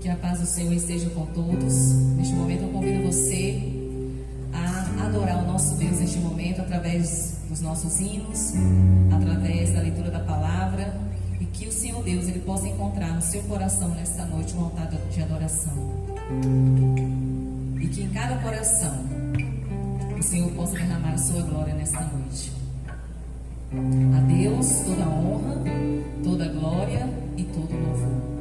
Que a paz do Senhor esteja com todos. Neste momento eu convido você a adorar o nosso Deus neste momento através dos nossos hinos, através da leitura da palavra, e que o Senhor Deus ele possa encontrar no seu coração nesta noite um altar de adoração, e que em cada coração o Senhor possa derramar a sua glória nesta noite. A Deus toda a honra, toda a glória e todo o louvor.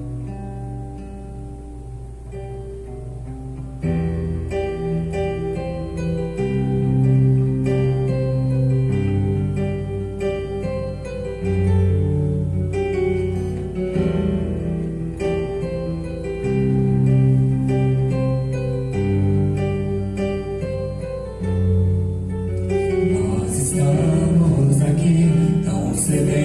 Estamos aqui tão sedentos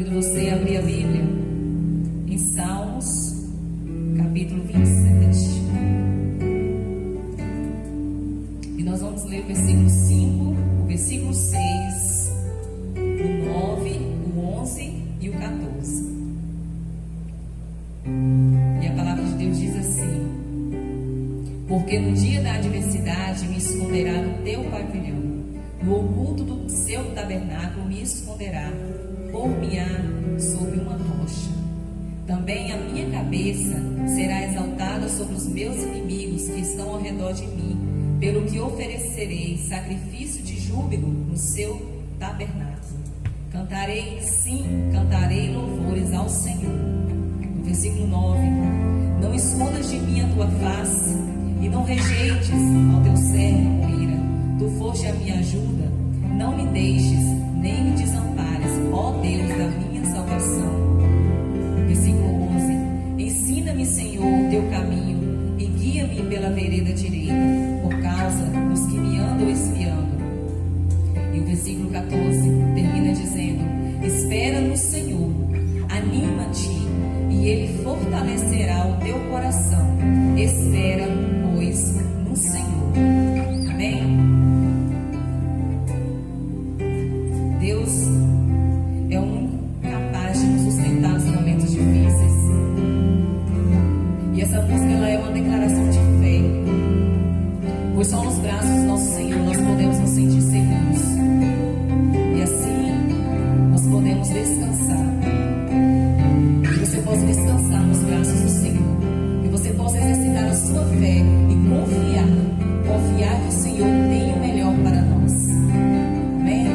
Convido você a abrir a Bíblia em Salmos, capítulo 27. E nós vamos ler o versículo 5, o versículo 6, o 9, o 11 e o 14. E a palavra de Deus diz assim: porque no dia da adversidade me esconderá no teu pavilhão, no oculto do seu tabernáculo me esconderá, por-me-á sob uma rocha. Também a minha cabeça será exaltada sobre os meus inimigos que estão ao redor de mim, pelo que oferecerei sacrifício de júbilo no seu tabernáculo. Cantarei, sim, cantarei louvores ao Senhor. No versículo 9: não escondas de mim a tua face, e não rejeites ao teu servo com ira. Tu foste a minha ajuda, não me deixes, nem me desampares, ó Deus da minha salvação. Versículo 11: ensina-me, Senhor, o teu caminho, e guia-me pela vereda direita, por causa dos que me andam espiando. E o versículo 14 termina dizendo: espera no Senhor, anima-te, e Ele fortalecerá o teu coração. Espera, pois, no Senhor. Amém? Deus é o único capaz de nos sustentar nos momentos difíceis. E essa música, ela é uma declaração de fé, pois só nos braços do nosso Senhor nós podemos nos sentir seguros, e assim nós podemos descansar. Que você possa descansar nos braços do Senhor, que você possa exercitar a sua fé e confiar que o Senhor tem o melhor para nós. Amém?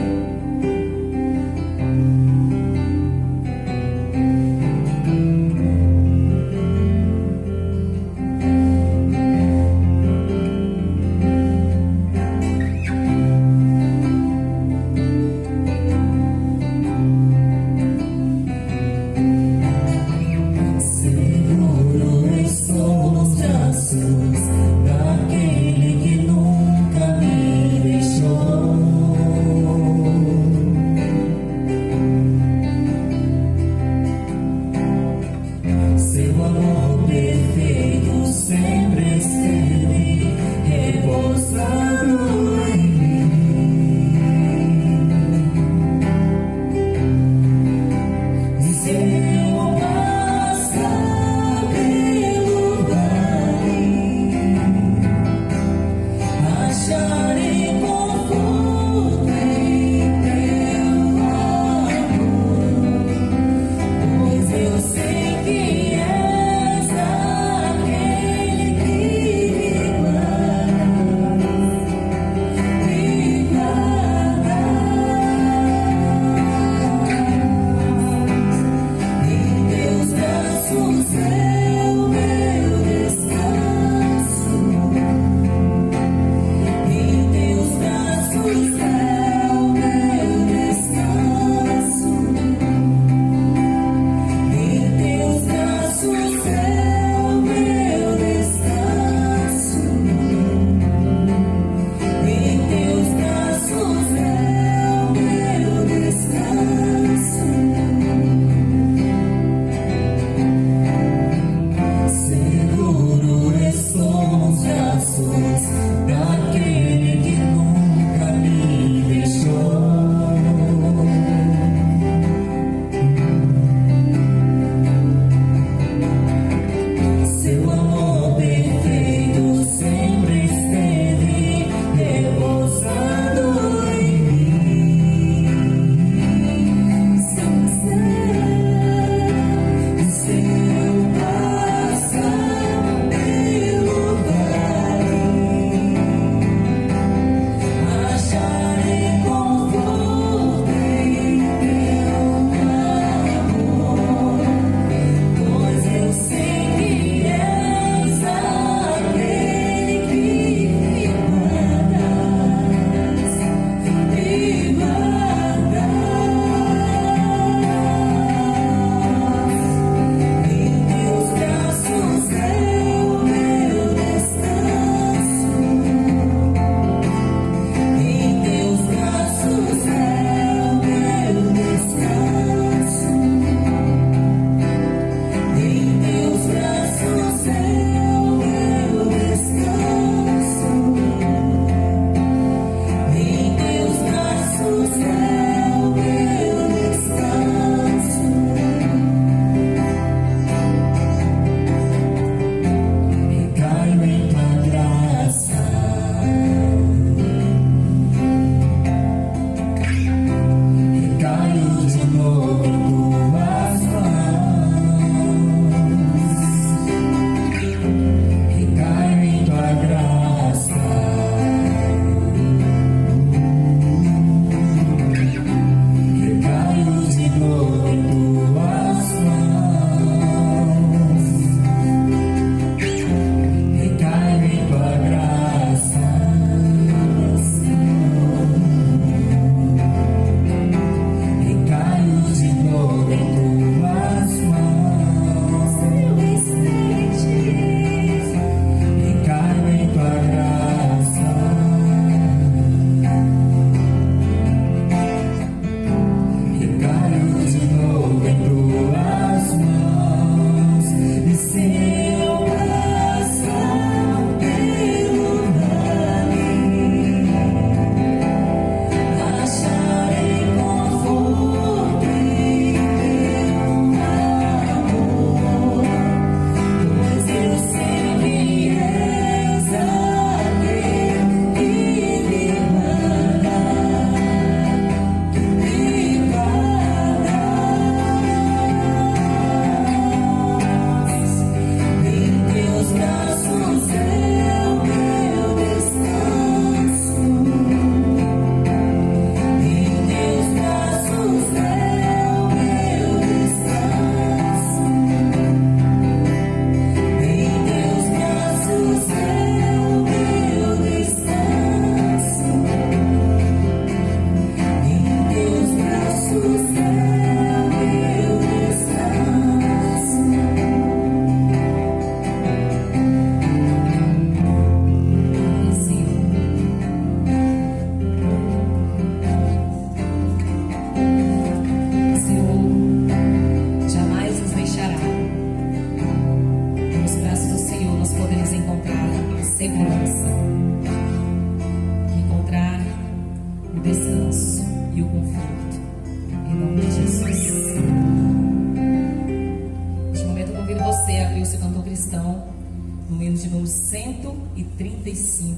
35.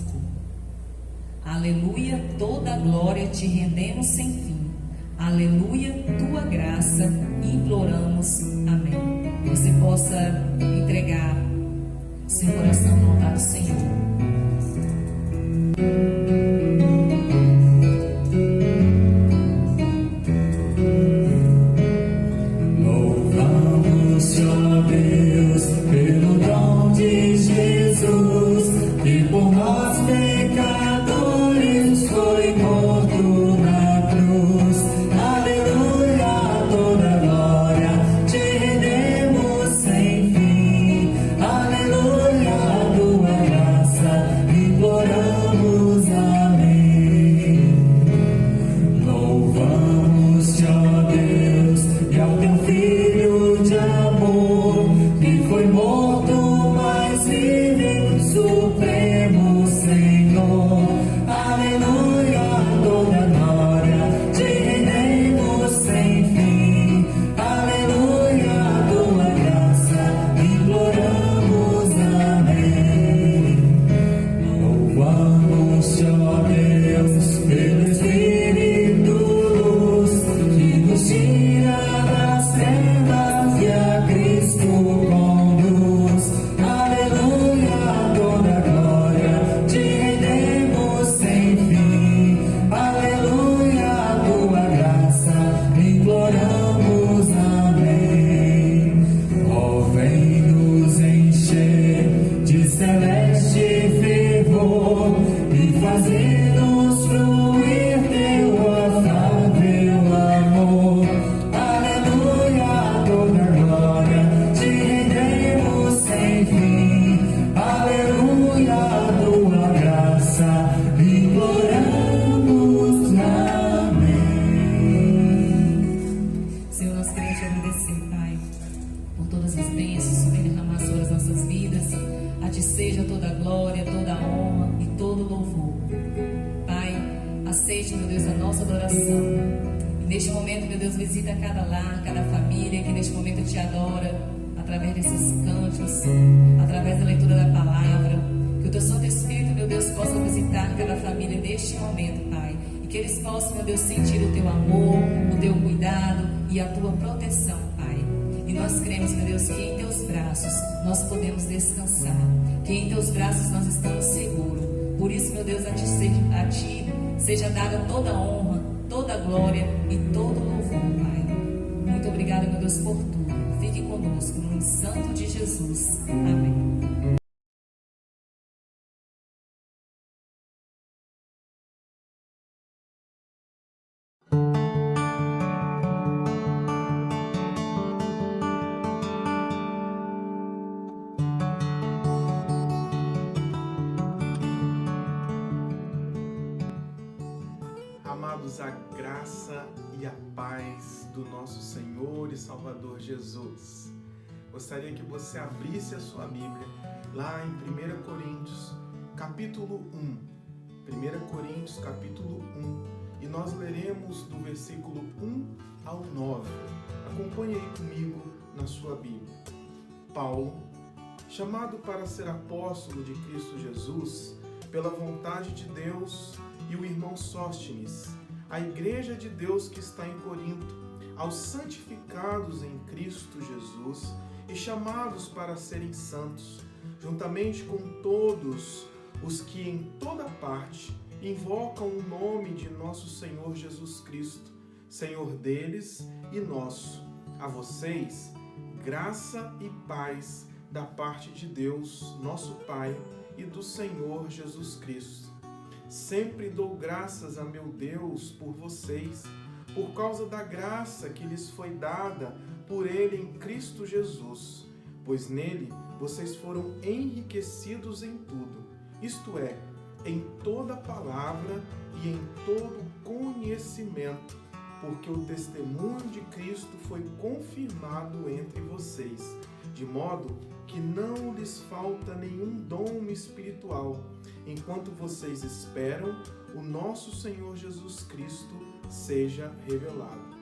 Aleluia, toda glória te rendemos sem fim. Aleluia, tua graça imploramos. Amém. Que você possa entregar seu coração no altar do Senhor. Louvamos, ó Deus, pelo dom de Jesus, que por nós pecadores foi morto na cruz. Aleluia, toda glória te rendemos sem fim. Aleluia, tua graça imploramos. Amém. Louvamos-te, ó Deus, e ao teu Filho de amor, que foi morto, mas vive, Supremo Senhor. Aleluia, toda glória te rendemos sem fim. Aleluia, tua graça imploramos. Amém. Louvamos-te, ó Deus, pelo Espírito luz, que nos tira das trevas e a Cristo conduz. Aleluia, toda glória te rendemos sem fim. Aleluia, tua graça imploramos. Amém. Ó, vem nos encher de celeste fervor e fazer-nos fruir teu afável amor. Aleluia, toda glória te rendemos sem fim. Aleluia, tua graça imploramos. Amém. Senhor, nós queremos te agradecer, Pai, por todas as bênçãos que vem derramar sobre as nossas vidas. A ti seja toda a glória, toda a honra e todo o louvor. Pai, aceite, meu Deus, a nossa adoração. E neste momento, meu Deus, visita cada lar, cada família que neste momento te adora, através desses cantos, através da leitura da palavra. Que o teu Santo Espírito, meu Deus, possa visitar cada família neste momento, Pai. E que eles possam, meu Deus, sentir o teu amor, o teu cuidado e a tua proteção, Pai. E nós cremos, meu Deus, que em teus braços nós podemos descansar, que em teus braços nós estamos seguros. Por isso, meu Deus, a ti seja dada toda a honra, toda a glória e todo o louvor, Pai. Muito obrigada, meu Deus, por tudo. Fique conosco, no nome santo de Jesus. Amém. Amados, a graça e a paz do nosso Senhor e Salvador Jesus. Gostaria que você abrisse a sua Bíblia lá em 1 Coríntios, capítulo 1. 1 Coríntios, capítulo 1. E nós leremos do versículo 1 ao 9. Acompanhe aí comigo na sua Bíblia. Paulo, chamado para ser apóstolo de Cristo Jesus, pela vontade de Deus, e o irmão Sóstenes, a igreja de Deus que está em Corinto, aos santificados em Cristo Jesus e chamados para serem santos, juntamente com todos os que em toda parte invocam o nome de nosso Senhor Jesus Cristo, Senhor deles e nosso. A vocês, graça e paz da parte de Deus, nosso Pai, e do Senhor Jesus Cristo. Sempre dou graças a meu Deus por vocês, por causa da graça que lhes foi dada por Ele em Cristo Jesus, pois nele vocês foram enriquecidos em tudo, isto é, em toda palavra e em todo conhecimento, porque o testemunho de Cristo foi confirmado entre vocês, de modo que não lhes falta nenhum dom espiritual, enquanto vocês esperam o nosso Senhor Jesus Cristo seja revelado.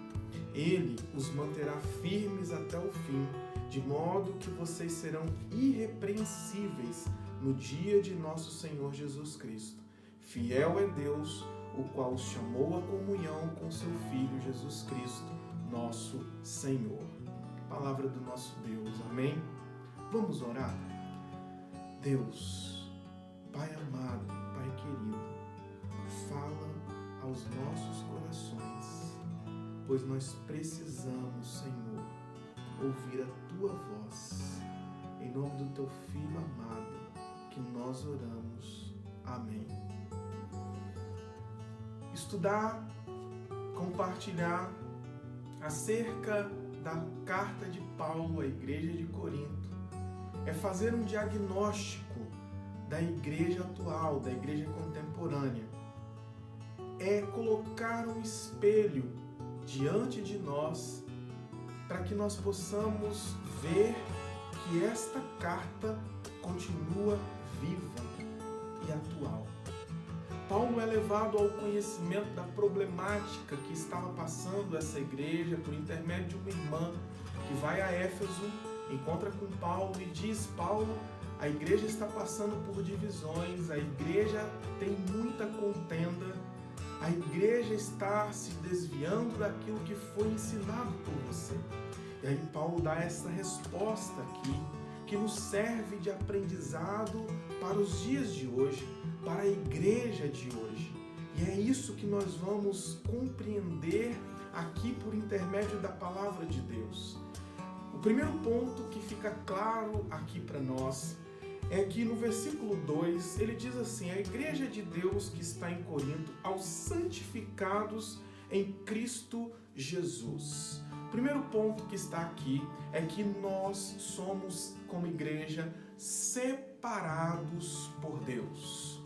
Ele os manterá firmes até o fim, de modo que vocês serão irrepreensíveis no dia de nosso Senhor Jesus Cristo. Fiel é Deus, o qual os chamou à comunhão com seu Filho Jesus Cristo, nosso Senhor. Palavra do nosso Deus, amém? Vamos orar? Deus, Pai amado, Pai querido, fala aos nossos corações, pois nós precisamos, Senhor, ouvir a Tua voz. Em nome do Teu Filho amado, que nós oramos. Amém. Estudar, compartilhar acerca da carta de Paulo à igreja de Corinto é fazer um diagnóstico da igreja atual, da igreja contemporânea. É colocar um espelho diante de nós para que nós possamos ver que esta carta continua viva e atual. Paulo é levado ao conhecimento da problemática que estava passando essa igreja por intermédio de uma irmã que vai a Éfeso, encontra com Paulo e diz: Paulo, a igreja está passando por divisões, a igreja tem muita contenda, a igreja está se desviando daquilo que foi ensinado por você. E aí Paulo dá essa resposta aqui, que nos serve de aprendizado para os dias de hoje, para a igreja de hoje. E é isso que nós vamos compreender aqui por intermédio da palavra de Deus. O primeiro ponto que fica claro aqui para nós é que no versículo 2 ele diz assim: a igreja de Deus que está em Corinto, aos santificados em Cristo Jesus. O primeiro ponto que está aqui é que nós somos, como igreja, separados por Deus.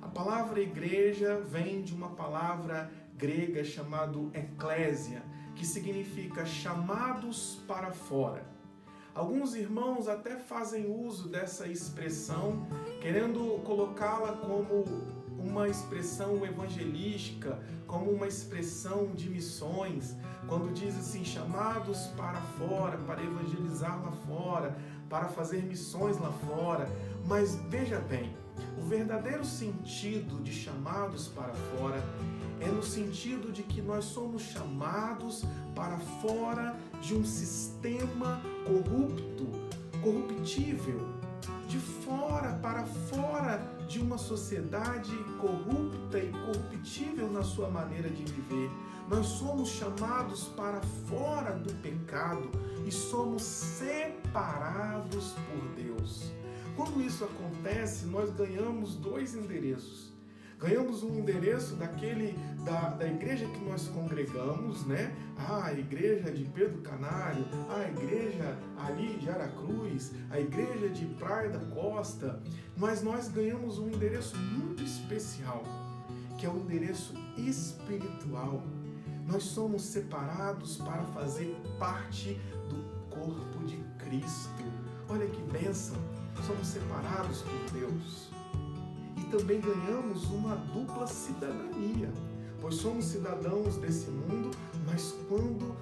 A palavra igreja vem de uma palavra grega chamada eclésia, que significa chamados para fora. Alguns irmãos até fazem uso dessa expressão, querendo colocá-la como uma expressão evangelística, como uma expressão de missões, quando diz assim, chamados para fora, para evangelizar lá fora, para fazer missões lá fora. Mas veja bem, o verdadeiro sentido de chamados para fora é no sentido de que nós somos chamados para fora de um sistema corruptível, de fora para fora de uma sociedade corrupta e corruptível na sua maneira de viver. Nós somos chamados para fora do pecado e somos separados por Deus. Quando isso acontece, nós ganhamos dois endereços. Ganhamos um endereço da igreja que nós congregamos, né? A igreja de Pedro Canário, a igreja ali de Aracruz, a igreja de Praia da Costa. Mas nós ganhamos um endereço muito especial, que é o endereço espiritual. Nós somos separados para fazer parte do corpo de Cristo. Olha que bênção! Somos separados por Deus. E também ganhamos uma dupla cidadania, pois somos cidadãos desse mundo, mas quando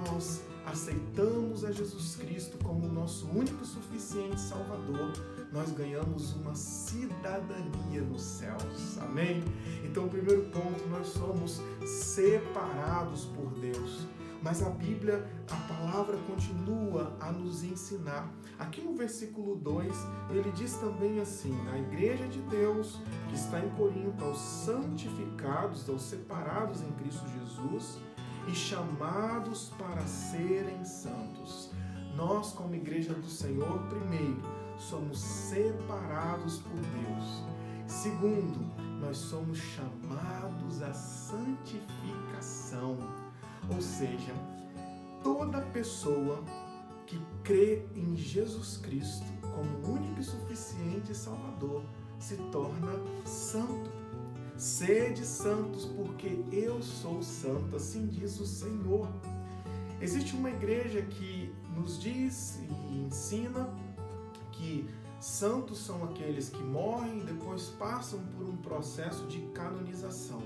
nós aceitamos a Jesus Cristo como o nosso único e suficiente Salvador, nós ganhamos uma cidadania nos céus. Amém? Então, o primeiro ponto, nós somos separados por Deus. Mas a Bíblia, a palavra continua a nos ensinar. Aqui no versículo 2, ele diz também assim: na igreja de Deus que está em Corinto, aos santificados, aos separados em Cristo Jesus e chamados para serem santos. Nós, como igreja do Senhor, primeiro, somos separados por Deus. Segundo, nós somos chamados à santificação. Ou seja, toda pessoa que crê em Jesus Cristo como único e suficiente Salvador se torna santo. Sede santos, porque eu sou santo, assim diz o Senhor. Existe uma igreja que nos diz e ensina que santos são aqueles que morrem e depois passam por um processo de canonização.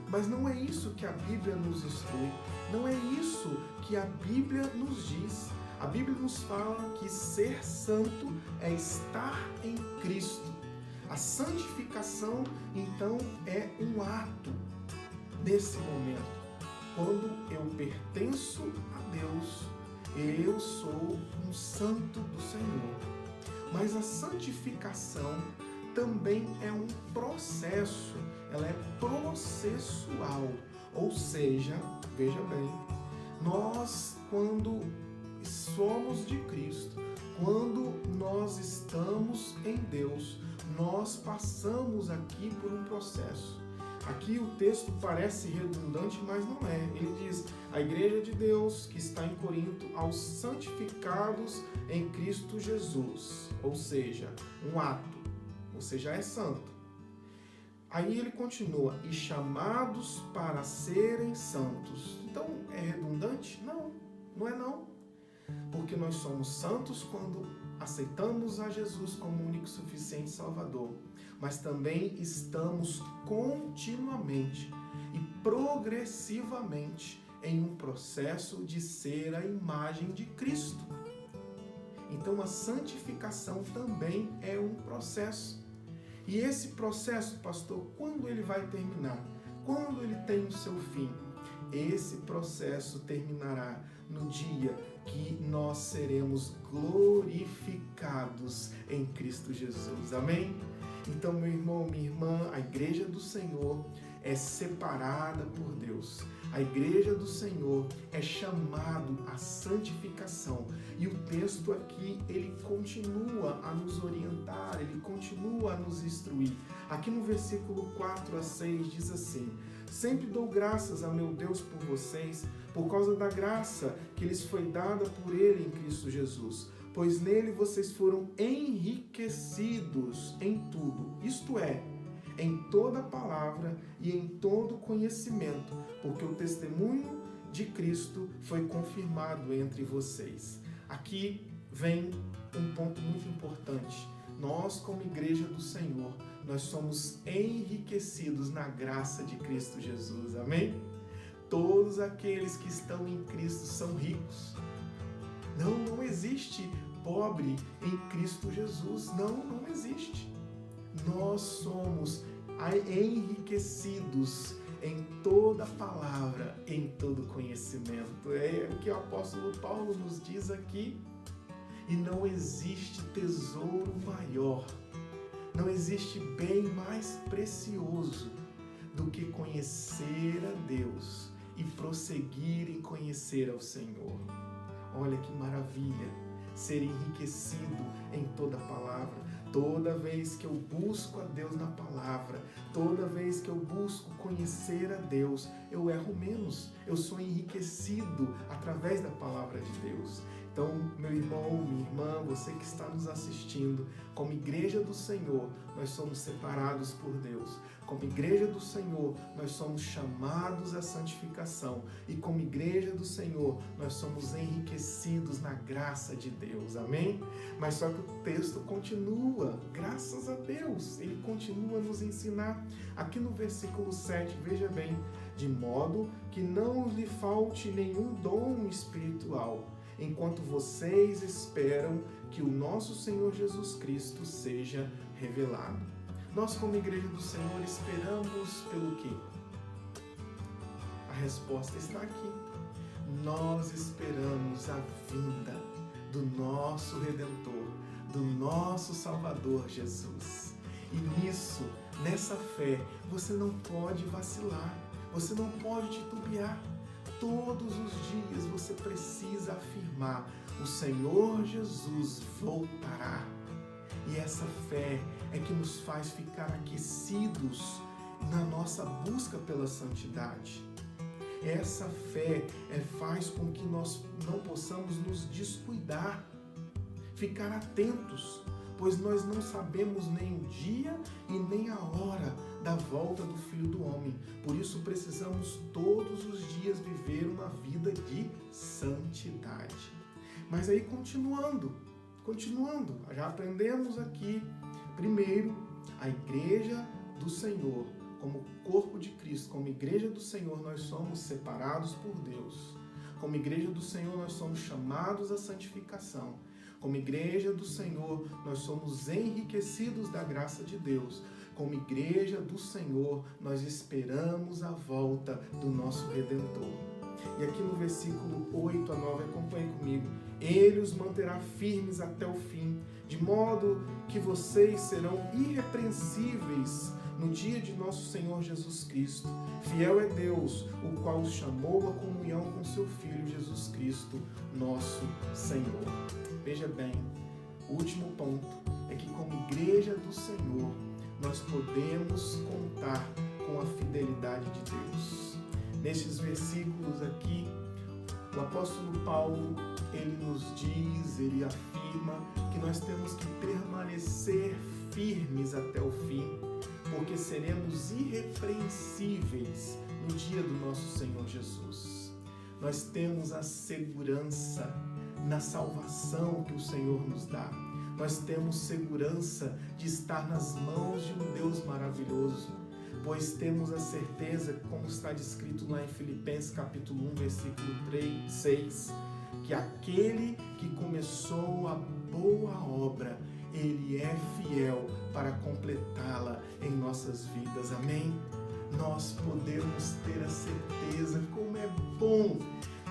Mas não é isso que a Bíblia nos instrui, não é isso que a Bíblia nos diz. A Bíblia nos fala que ser santo é estar em Cristo. A santificação, então, é um ato nesse momento. Quando eu pertenço a Deus, eu sou um santo do Senhor. Mas a santificação também é um processo, ela é processual. Ou seja, veja bem, nós quando somos de Cristo, quando nós estamos em Deus, nós passamos aqui por um processo. Aqui o texto parece redundante, mas não é. Ele diz, a igreja de Deus que está em Corinto, aos santificados em Cristo Jesus. Ou seja, um ato. Você já é santo. Aí ele continua, e chamados para serem santos. Então, é redundante? Não, não é não. Porque nós somos santos quando aceitamos a Jesus como único e suficiente Salvador. Mas também estamos continuamente e progressivamente em um processo de ser a imagem de Cristo. Então a santificação também é um processo. E esse processo, pastor, quando ele vai terminar? Quando ele tem o seu fim? Esse processo terminará no dia que nós seremos glorificados em Cristo Jesus. Amém? Então, meu irmão, minha irmã, a igreja do Senhor é separada por Deus. A igreja do Senhor é chamado à santificação. E o texto aqui, ele continua a nos orientar, ele continua a nos instruir. Aqui no versículo 4 a 6 diz assim, sempre dou graças a meu Deus por vocês, por causa da graça que lhes foi dada por Ele em Cristo Jesus. Pois nele vocês foram enriquecidos em tudo, isto é, em toda palavra e em todo conhecimento, porque o testemunho de Cristo foi confirmado entre vocês. Aqui vem um ponto muito importante. Nós, como igreja do Senhor, nós somos enriquecidos na graça de Cristo Jesus. Amém? Todos aqueles que estão em Cristo são ricos. Não existe pobre em Cristo Jesus. Não existe. Nós somos enriquecidos em toda palavra, em todo conhecimento. É o que o apóstolo Paulo nos diz aqui. E não existe tesouro maior, não existe bem mais precioso do que conhecer a Deus e prosseguir em conhecer ao Senhor. Olha que maravilha, ser enriquecido em toda palavra. Toda vez que eu busco a Deus na palavra, toda vez que eu busco conhecer a Deus, eu erro menos, eu sou enriquecido através da palavra de Deus. Então, meu irmão, minha irmã, você que está nos assistindo, como igreja do Senhor, nós somos separados por Deus. Como igreja do Senhor, nós somos chamados à santificação. E como igreja do Senhor, nós somos enriquecidos na graça de Deus. Amém? Mas só que o texto continua, graças a Deus, ele continua a nos ensinar. Aqui no versículo 7, veja bem, de modo que não lhe falte nenhum dom espiritual, enquanto vocês esperam que o nosso Senhor Jesus Cristo seja revelado. Nós, como igreja do Senhor, esperamos pelo quê? A resposta está aqui. Nós esperamos a vinda do nosso Redentor, do nosso Salvador Jesus. E nisso, nessa fé, você não pode vacilar, você não pode titubear. Todos os dias você precisa afirmar, o Senhor Jesus voltará. E essa fé é que nos faz ficar aquecidos na nossa busca pela santidade. Essa fé faz com que nós não possamos nos descuidar, ficar atentos, pois nós não sabemos nem o dia e nem a hora da volta do Filho do Homem. Por isso precisamos todos os dias viver uma vida de santidade. Mas aí continuando, já aprendemos aqui, primeiro, a igreja do Senhor, como corpo de Cristo, como igreja do Senhor, nós somos separados por Deus. Como igreja do Senhor, nós somos chamados à santificação. Como igreja do Senhor, nós somos enriquecidos da graça de Deus. Como igreja do Senhor, nós esperamos a volta do nosso Redentor. E aqui no versículo 8 a 9, acompanhe comigo. Ele os manterá firmes até o fim, de modo que vocês serão irrepreensíveis no dia de nosso Senhor Jesus Cristo. Fiel é Deus, o qual os chamou à comunhão com seu Filho Jesus Cristo, nosso Senhor. Veja bem, o último ponto é que como igreja do Senhor, nós podemos contar com a fidelidade de Deus. Nestes versículos aqui, o apóstolo Paulo, ele nos diz, ele afirma que nós temos que permanecer firmes até o fim, porque seremos irrepreensíveis no dia do nosso Senhor Jesus. Nós temos a segurança na salvação que o Senhor nos dá. Nós temos segurança de estar nas mãos de um Deus maravilhoso, pois temos a certeza, como está descrito lá em Filipenses capítulo 1, versículo 6, que aquele que começou a boa obra, ele é fiel para completá-la em nossas vidas. Amém? Nós podemos ter a certeza, como é bom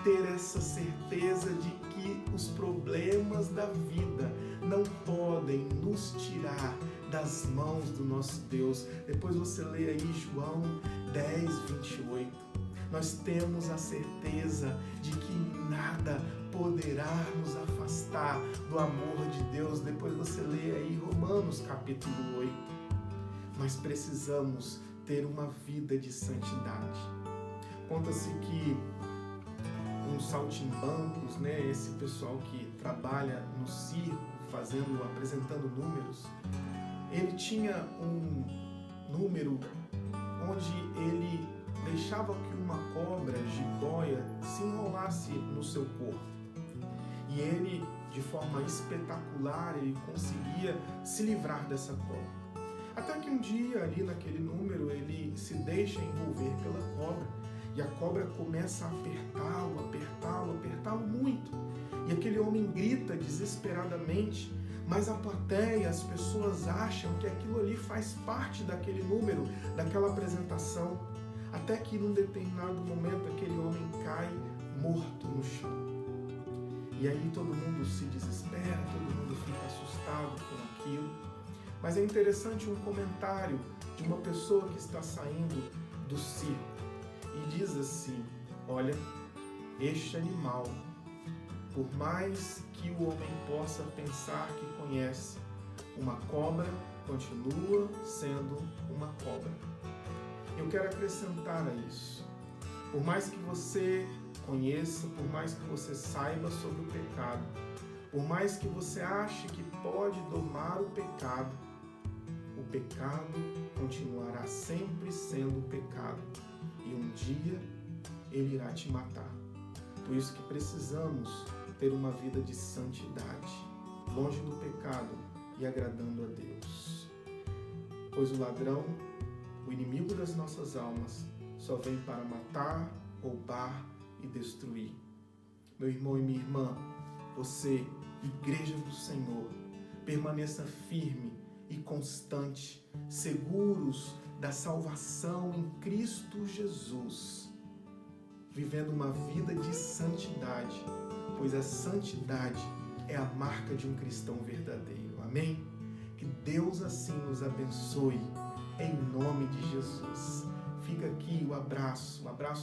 ter essa certeza de que os problemas da vida não podem nos tirar das mãos do nosso Deus. Depois você lê aí João 10, 28. Nós temos a certeza de que nada poderá nos afastar do amor de Deus. Depois você lê aí Romanos capítulo 8. Mas precisamos ter uma vida de santidade. Conta-se que uns saltimbancos, esse pessoal que trabalha no circo, apresentando números, ele tinha um número onde ele deixava que uma cobra jiboia se enrolasse no seu corpo. E ele, de forma espetacular, ele conseguia se livrar dessa cobra. Até que um dia, ali naquele número, ele se deixa envolver pela cobra. E a cobra começa a apertá-lo muito. E aquele homem grita desesperadamente, mas a plateia, as pessoas acham que aquilo ali faz parte daquele número, daquela apresentação. Até que num determinado momento aquele homem cai morto no chão. E aí todo mundo se desespera, todo mundo fica assustado com aquilo. Mas é interessante um comentário de uma pessoa que está saindo do circo. E diz assim: olha, este animal, por mais que o homem possa pensar que conhece, uma cobra continua sendo uma cobra. Eu quero acrescentar a isso. Por mais que você conheça, por mais que você saiba sobre o pecado, por mais que você ache que pode domar o pecado continuará sempre sendo pecado. E um dia ele irá te matar. Por isso que precisamos ter uma vida de santidade, longe do pecado e agradando a Deus. Pois o ladrão, o inimigo das nossas almas, só vem para matar, roubar e destruir. Meu irmão e minha irmã, você, igreja do Senhor, permaneça firme e constante, seguros da salvação em Cristo Jesus, vivendo uma vida de santidade, pois a santidade é a marca de um cristão verdadeiro. Amém? Que Deus assim nos abençoe, em nome de Jesus. Fica aqui o abraço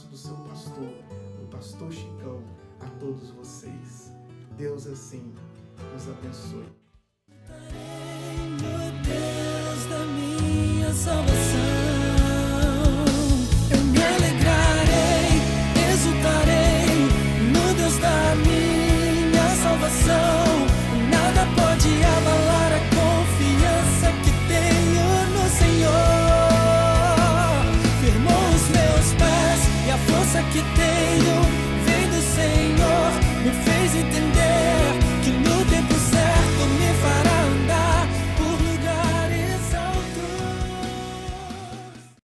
do seu pastor, do pastor Chicão, a todos vocês. Deus assim nos abençoe. Deus da minha salvação.